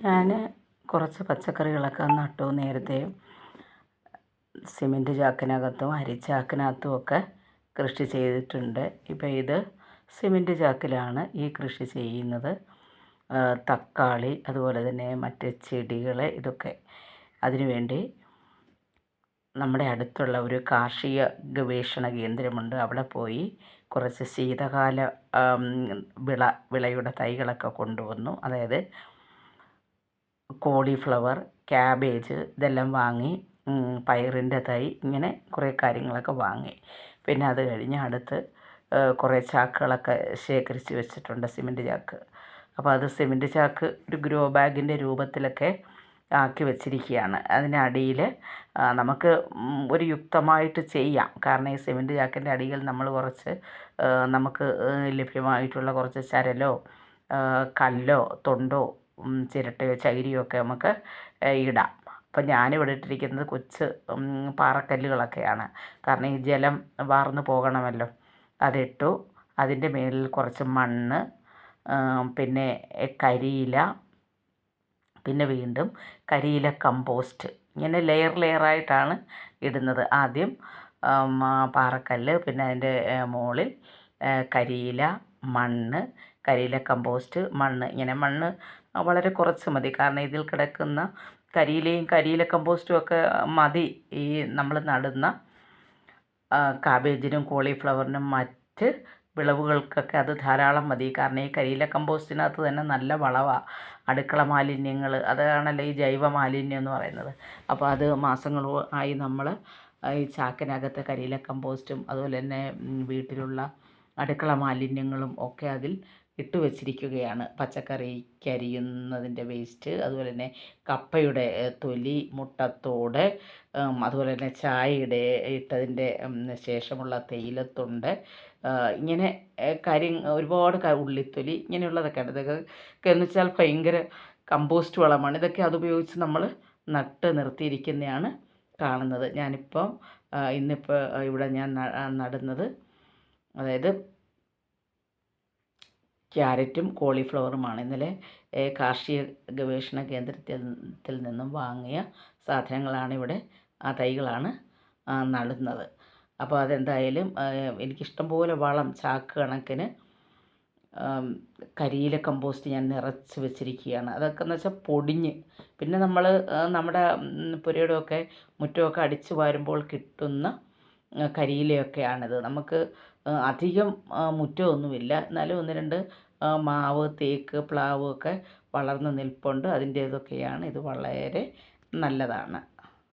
ഞാൻ കുറച്ച് പച്ചക്കറികളൊക്കെ നട്ടു നേരത്തെ. സിമൻറ്റ് ചാക്കിനകത്തും അരിച്ചാക്കിനകത്തും ഒക്കെ കൃഷി ചെയ്തിട്ടുണ്ട്. ഇപ്പോൾ ഇത് സിമൻറ്റ് ചാക്കിലാണ് ഈ കൃഷി ചെയ്യുന്നത്. തക്കാളി, അതുപോലെ തന്നെ മറ്റ് ചെടികൾ, ഇതൊക്കെ. അതിനുവേണ്ടി നമ്മുടെ അടുത്തുള്ള ഒരു കാർഷിക ഗവേഷണ കേന്ദ്രമുണ്ട്. അവിടെ പോയി കുറച്ച് ശീതകാല വിളയുടെ തൈകളൊക്കെ കൊണ്ടുവന്നു. അതായത് കോളിഫ്ലവർ, ക്യാബേജ് ഇതെല്ലാം വാങ്ങി, പയറിൻ്റെ തൈ, ഇങ്ങനെ കുറേ കാര്യങ്ങളൊക്കെ വാങ്ങി. പിന്നെ അത് കഴിഞ്ഞ് അടുത്ത് കുറേ ചാക്കുകളൊക്കെ ശേഖരിച്ച് വെച്ചിട്ടുണ്ട്, സിമൻറ്റ് ചാക്ക്. അപ്പോൾ അത് സിമൻറ്റ് ചാക്ക് ഒരു ഗ്രോ ബാഗിൻ്റെ രൂപത്തിലൊക്കെ ആക്കി വെച്ചിരിക്കുകയാണ്. അതിനടിയിൽ നമുക്ക് ഒരു യുക്തമായിട്ട് ചെയ്യാം. കാരണം ഈ സിമൻറ്റ് ചാക്കിൻ്റെ അടിയിൽ നമ്മൾ കുറച്ച് നമുക്ക് ലഭ്യമായിട്ടുള്ള കുറച്ച് ചരലോ കല്ലോ തൊണ്ടോ ചിരട്ടയോ ചകിരിയോ ഒക്കെ നമുക്ക് ഇടാം. അപ്പം ഞാനിവിടെ ഇട്ടിരിക്കുന്നത് കൊച്ച് പാറക്കല്ലുകളൊക്കെയാണ്. കാരണം ഈ ജലം വാർന്നു പോകണമല്ലോ. അതിട്ടു. അതിൻ്റെ മേലിൽ കുറച്ച് മണ്ണ്, പിന്നെ കരിയില, പിന്നെ വീണ്ടും കരിയില കമ്പോസ്റ്റ്, ഇങ്ങനെ ലെയറായിട്ടാണ് ഇടുന്നത്. ആദ്യം പാറക്കല്ല്, പിന്നെ അതിൻ്റെ മുകളിൽ കരിയില, മണ്ണ്, കരിയില കമ്പോസ്റ്റ്, മണ്ണ്. ഇങ്ങനെ മണ്ണ് വളരെ കുറച്ച് മതി. കാരണം ഇതിൽ കിടക്കുന്ന കരിയിലയും കരിയില കമ്പോസ്റ്റും ഒക്കെ മതി ഈ നമ്മൾ നടുന്ന കാബേജിനും കോളിഫ്ലവറിനും മറ്റ് വിളവുകൾക്കൊക്കെ അത് ധാരാളം മതി. കാരണം ഈ കരിയില കമ്പോസ്റ്റിനകത്ത് തന്നെ നല്ല വളമാണ്. അടുക്കള മാലിന്യങ്ങൾ, അതാണല്ലോ ഈ ജൈവ മാലിന്യം എന്ന് പറയുന്നത്. അപ്പോൾ അത് മാസങ്ങളായി നമ്മൾ ഈ ചാക്കിനകത്ത് കരിയില കമ്പോസ്റ്റും അതുപോലെ തന്നെ വീട്ടിലുള്ള അടുക്കള മാലിന്യങ്ങളും ഒക്കെ അതിൽ ഇട്ട് വച്ചിരിക്കുകയാണ്. പച്ചക്കറിക്ക് അരിയുന്നതിൻ്റെ വേസ്റ്റ്, അതുപോലെ തന്നെ കപ്പയുടെ തൊലി, മുട്ടത്തോട്, അതുപോലെ തന്നെ ചായയുടെ ഇട്ടതിൻ്റെ ശേഷമുള്ള തേയിലത്തൊണ്ട്, ഇങ്ങനെ ഒരുപാട് ഉള്ളിത്തൊലി, ഇങ്ങനെയുള്ളതൊക്കെയാണ്. ഇതൊക്കെ എന്ന് വെച്ചാൽ ഭയങ്കര കമ്പോസ്റ്റ് വളമാണ്. ഇതൊക്കെ അതുപയോഗിച്ച് നമ്മൾ നട്ട് നിർത്തിയിരിക്കുന്നതാണ് കാണുന്നത്. ഞാനിപ്പം ഇന്നിപ്പോൾ ഇവിടെ ഞാൻ നടുന്നത്, അതായത് ക്യാരറ്റും കോളിഫ്ലവറുമാണ്. ഇന്നലെ കാർഷിക ഗവേഷണ കേന്ദ്രത്തിൽ നിന്നും വാങ്ങിയ സാധനങ്ങളാണ് ഇവിടെ, ആ തൈകളാണ് നടുന്നത്. അപ്പോൾ അതെന്തായാലും എനിക്കിഷ്ടം പോലെ വളം, ചാക്ക് കണക്കിന് കരിയില കമ്പോസ്റ്റ് ഞാൻ നിറച്ച് വെച്ചിരിക്കുകയാണ്. അതൊക്കെ എന്ന് വെച്ചാൽ പൊടിഞ്ഞ്, പിന്നെ നമ്മൾ നമ്മുടെ പുരയുടെയൊക്കെ മുറ്റമൊക്കെ അടിച്ച് വാരുമ്പോൾ കിട്ടുന്ന കരിയിലയൊക്കെയാണിത്. നമുക്ക് അധികം മുറ്റമൊന്നുമില്ല, എന്നാലും ഒന്ന് രണ്ട് മാവ്, തേക്ക്, പ്ലാവ് ഒക്കെ വളർന്ന് നിൽപ്പുണ്ട്. അതിൻ്റേതൊക്കെയാണ്. ഇത് വളരെ നല്ലതാണ്.